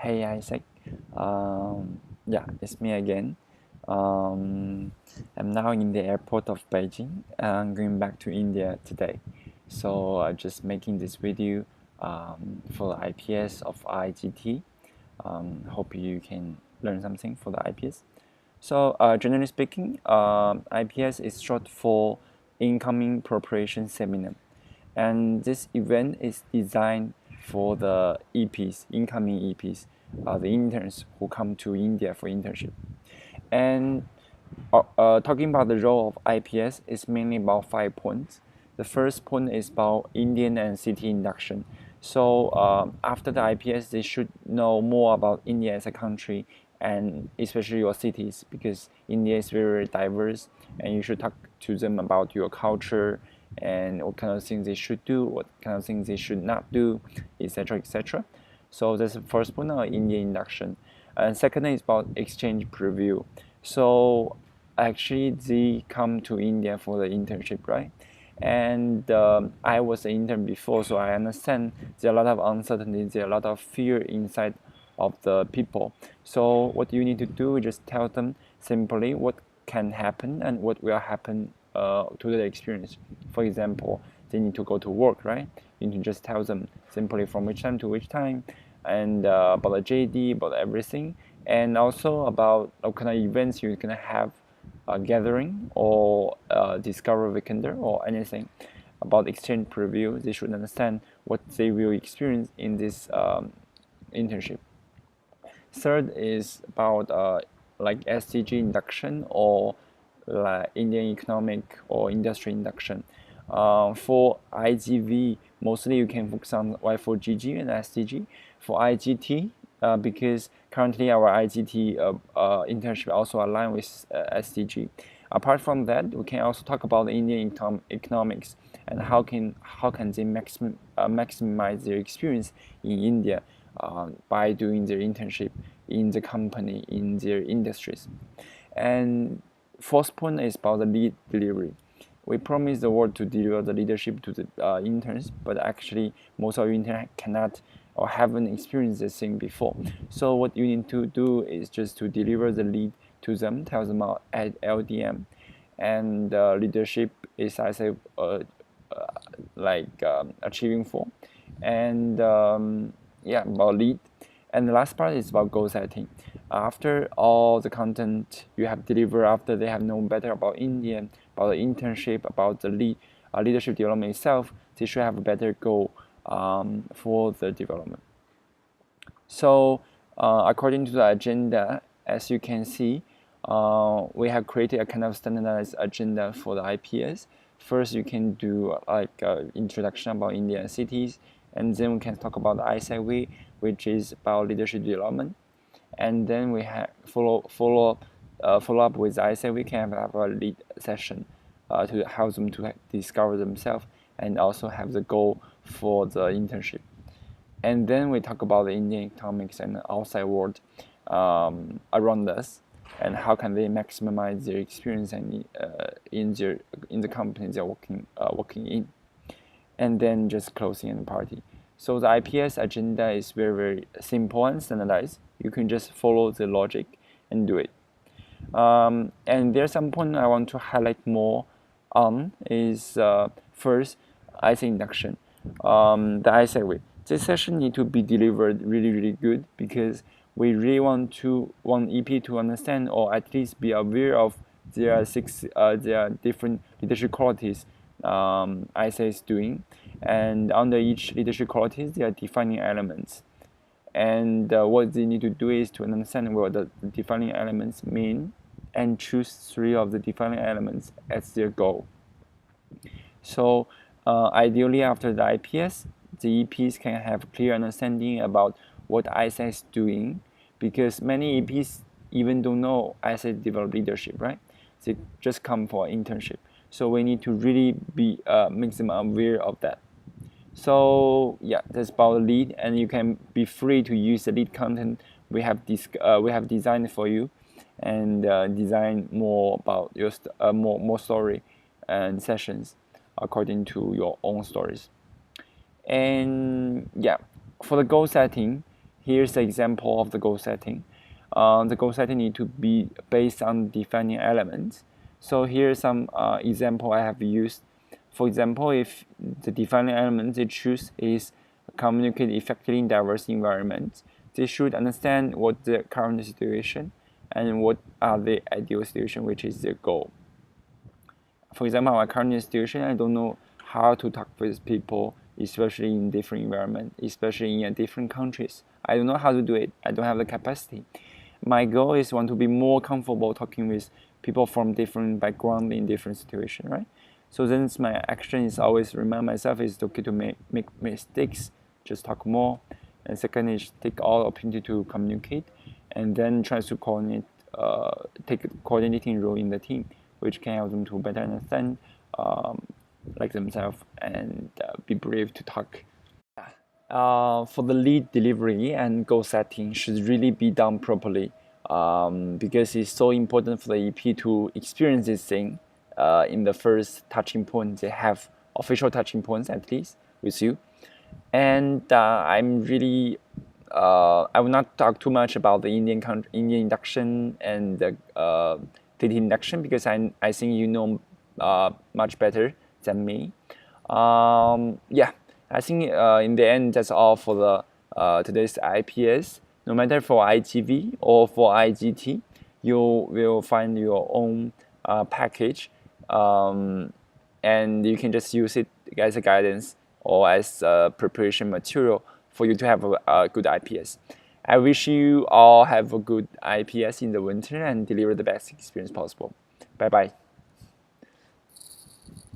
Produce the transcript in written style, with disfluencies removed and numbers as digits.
Hey Isaac, yeah, it's me again. I'm now in the airport of Beijing. I'm going back to India today, so just making this video for the IPS of IGT. Hope you can learn something for the IPS. So generally speaking, IPS is short for Incoming Preparation Seminar, and this event is designed for the EPs, incoming EPs, the interns who come to India for internship. And talking about the role of IPS is mainly about 5 points. The first point is about Indian and city induction. So after the IPS, they should know more about India as a country and especially your cities, because India is very diverse, and you should talk to them about your culture and what kind of things they should do, what kind of things they should not do, etc., etc. So that's the first point on Indian induction. And second is about exchange preview. So actually they come to India for the internship, right? And I was an intern before, so I understand there are a lot of uncertainty, there are a lot of fear inside of the people. So what you need to do is just tell them simply what can happen and what will happen to the experience. For example, they need to go to work, right? You need to just tell them simply from which time to which time, and about the JD, about everything, and also about what kind of events you're gonna have, a gathering or discover weekender or anything about exchange preview. They should understand what they will experience in this internship. Third is about like SDG induction or like Indian economic or industry induction. For IGV, mostly you can focus on Y4GG and SDG. For IGT, because currently our IGT internship also align with SDG. Apart from that, we can also talk about Indian economics and how can they maximize their experience in India by doing their internship in the company, in their industries. And fourth point is about the lead delivery. We promise the world to deliver the leadership to the interns, but actually most of you interns cannot or haven't experienced this thing before. So what you need to do is just to deliver the lead to them, tell them about LDM, and leadership is, I say, achieving for, and yeah, about lead. And the last part is about goal setting. After all the content you have delivered, after they have known better about India, about the internship, about the leadership development itself, they should have a better goal for the development. So according to the agenda, as you can see, we have created a kind of standardized agenda for the IPS. First, you can do like introduction about Indian cities, and then we can talk about the ISIW, which is about leadership development, and then we have follow up with ISIW. We can have a lead session to help them to discover themselves and also have the goal for the internship. And then we talk about the Indian economics and the outside world around us, and how can they maximize their experience and in the company they're working in, and then just closing and party. So the IPS agenda is very, very simple and standardized. You can just follow the logic and do it. And there's some point I want to highlight more on is first, IC induction. The IC this session need to be delivered really, really good, because we really want EP to understand, or at least be aware of their different leadership qualities IC is doing, and under each leadership qualities there are defining elements, and what they need to do is to understand what the defining elements mean and choose 3 of the defining elements as their goal. So ideally after the IPS, the EPs can have clear understanding about what ISA is doing, because many EPs even don't know ISA develop leadership, right? They just come for internship. So we need to really be make them aware of that. So yeah, that's about the lead, and you can be free to use the lead content we have designed for you, and design more about your more story and sessions according to your own stories. And yeah, for the goal setting, Here's the example of the goal setting. The goal setting need to be based on defining elements. So here's some example I have used. For example, if the defining element they choose is communicate effectively in diverse environments, they should understand what the current situation and what are the ideal situation, which is their goal. For example, our current situation, I don't know how to talk with people, especially in different environments, especially in different countries. I don't know how to do it. I don't have the capacity. My goal is want to be more comfortable talking with people from different background in different situation, right? So then my action is always remind myself it's okay to make mistakes, just talk more. And second is take all opportunity to communicate, and then try to coordinate, take a coordinating role in the team, which can help them to better understand like themselves and be brave to talk. For the lead delivery and goal setting should really be done properly, because it's so important for the EP to experience this thing in the first touching point. They have official touching points at least with you. And I'm really I will not talk too much about the Indian induction and the data induction, because I think you know much better than me. Yeah, I think in the end that's all for the today's IPS. No matter for IGV or for IGT, you will find your own package, and you can just use it as a guidance or as a preparation material for you to have a good IPS. I wish you all have a good IPS in the winter and deliver the best experience possible. Bye bye.